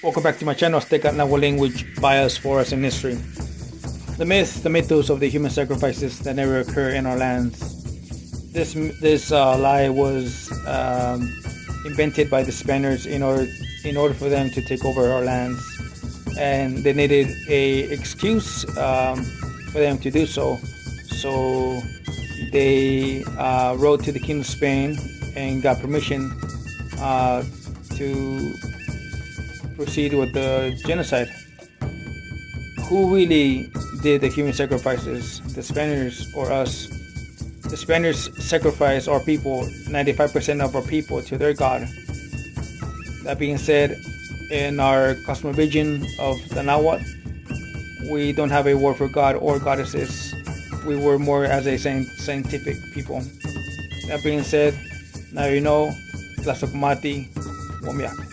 Welcome back to my channel, Aztec Nahuatl language, bias, forest, and history. The mythos of the human sacrifices that never occur in our lands. This lie was invented by the Spaniards in order for them to take over our lands, and they needed a excuse for them to do so. So they wrote to the King of Spain and got permission to proceed with the genocide. Who really did the human sacrifices, the Spaniards or us? The Spaniards sacrificed our people, 95% of our people, to their god. That being said, in our cosmovision of the nahuatl, we don't have a word for god or goddesses. We were more as a scientific people. That being said, now you know, Tlaxocmati, Womiak.